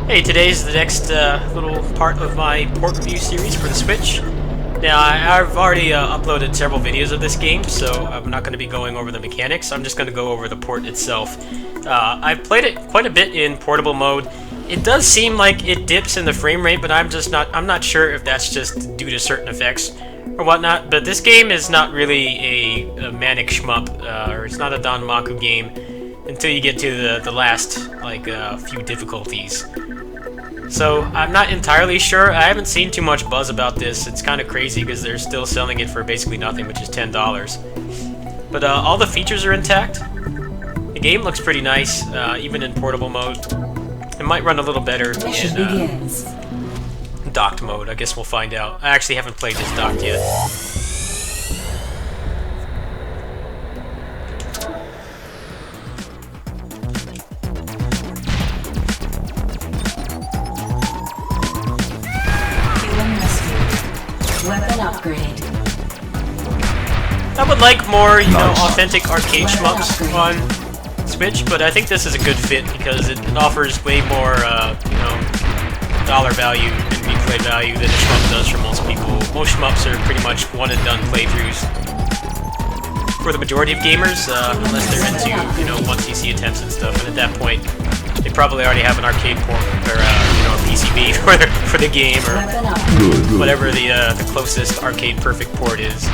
Hey, today's the next little part of my port review series for the Switch. Now, I've already uploaded several videos of this game, so I'm not going to be going over the mechanics. I'm just going to go over the port itself. I've played it quite a bit in portable mode. It does seem like it dips in the frame rate, but I'm not sure if that's just due to certain effects or whatnot. But this game is not really a manic shmup, or it's not a Danmaku game until you get to the last few difficulties. So I'm not entirely sure. I haven't seen too much buzz about this. It's kind of crazy because they're still selling it for basically nothing, which is $10. But all the features are intact. The game looks pretty nice, even in portable mode. It might run a little better in docked mode. I guess we'll find out. I actually haven't played this docked yet. Weapon upgrade. I would like more, authentic arcade shmups on Switch, but I think this is a good fit because it offers way more, dollar value and replay value than a shmup does for most people. Most shmups are pretty much one-and-done playthroughs for the majority of gamers, unless they're into, one CC attempts and stuff, and at that point, they probably already have an arcade port, or, a PCB for the game, or whatever the closest arcade perfect port is.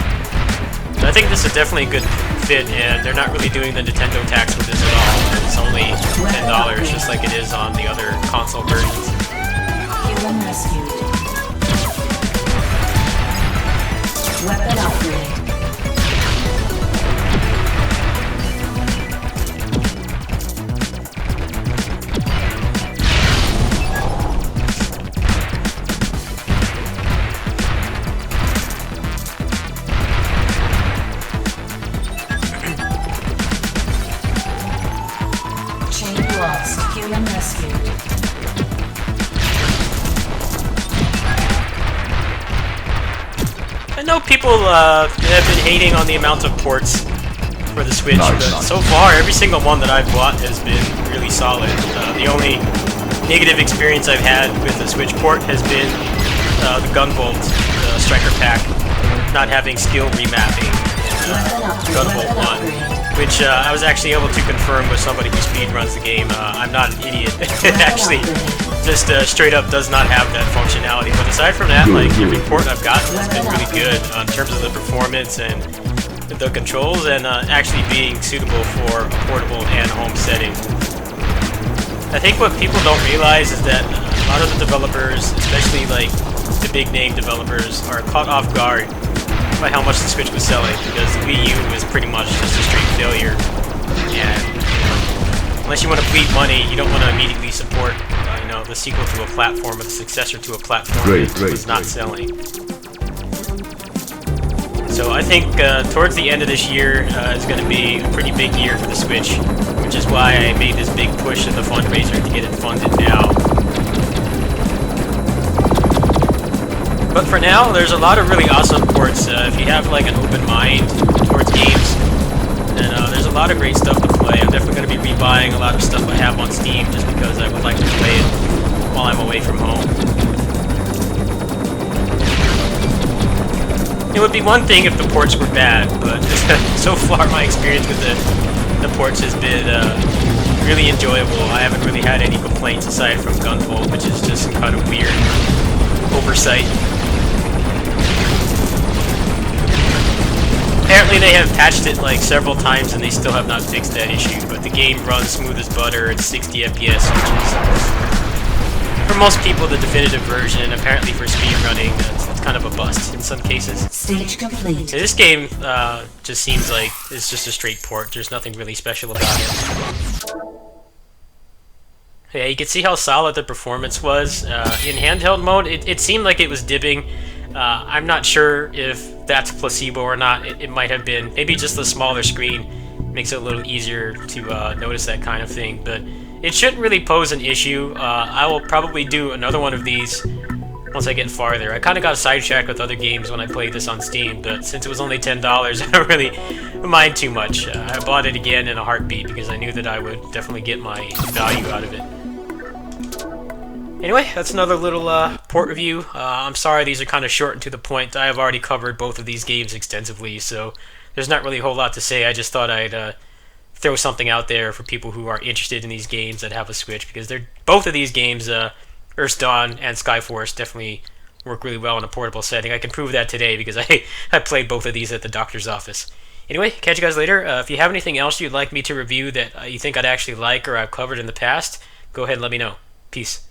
But I think this is definitely a good fit, and they're not really doing the Nintendo tax with this at all. It's only $10, just like it is on the other console versions. Human rescued. Weapon upgrade. Human rescued. I know people have been hating on the amount of ports for the Switch, but so far every single one that I've bought has been really solid. The only negative experience I've had with the Switch port has been the Gunvolt, the Striker Pack, not having skill remapping in Gunvolt 1. Which I was actually able to confirm with somebody who speedruns the game. I'm not an idiot. It actually just straight up does not have that functionality. But aside from that, every port I've gotten has been really good in terms of the performance and the controls, and actually being suitable for a portable and home setting. I think what people don't realize is that a lot of the developers, especially the big name developers, are caught off guard by how much the Switch was selling, because the Wii U was pretty much just a straight failure, and unless you want to bleed money, you don't want to immediately support the sequel to a platform or the successor to a platform that was not selling. So I think towards the end of this year is going to be a pretty big year for the Switch, which is why I made this big push in the fundraiser to get it funded now. But for now, there's a lot of really awesome ports. If you have an open mind towards games, then there's a lot of great stuff to play. I'm definitely going to be rebuying a lot of stuff I have on Steam just because I would like to play it while I'm away from home. It would be one thing if the ports were bad, but so far my experience with the ports has been really enjoyable. I haven't really had any complaints aside from Gunvolt, which is just some kind of weird oversight. Apparently they have patched it several times and they still have not fixed that issue, but the game runs smooth as butter at 60 FPS, which is, for most people, the definitive version. Apparently for speedrunning, it's kind of a bust in some cases. Stage complete. This game just seems like it's just a straight port. There's nothing really special about it. Yeah, you can see how solid the performance was. In handheld mode, it seemed like it was dipping. I'm not sure if that's placebo or not. It might have been. Maybe just the smaller screen makes it a little easier to notice that kind of thing, but it shouldn't really pose an issue. I will probably do another one of these once I get farther. I kind of got sidetracked with other games when I played this on Steam, but since it was only $10, I don't really mind too much. I bought it again in a heartbeat because I knew that I would definitely get my value out of it. Anyway, that's another little port review. I'm sorry these are kind of short and to the point. I have already covered both of these games extensively, so there's not really a whole lot to say. I just thought I'd throw something out there for people who are interested in these games that have a Switch, because they're both of these games, Earth's Dawn and Skyforce, definitely work really well in a portable setting. I can prove that today because I played both of these at the doctor's office. Anyway, catch you guys later. If you have anything else you'd like me to review that you think I'd actually like or I've covered in the past, go ahead and let me know. Peace.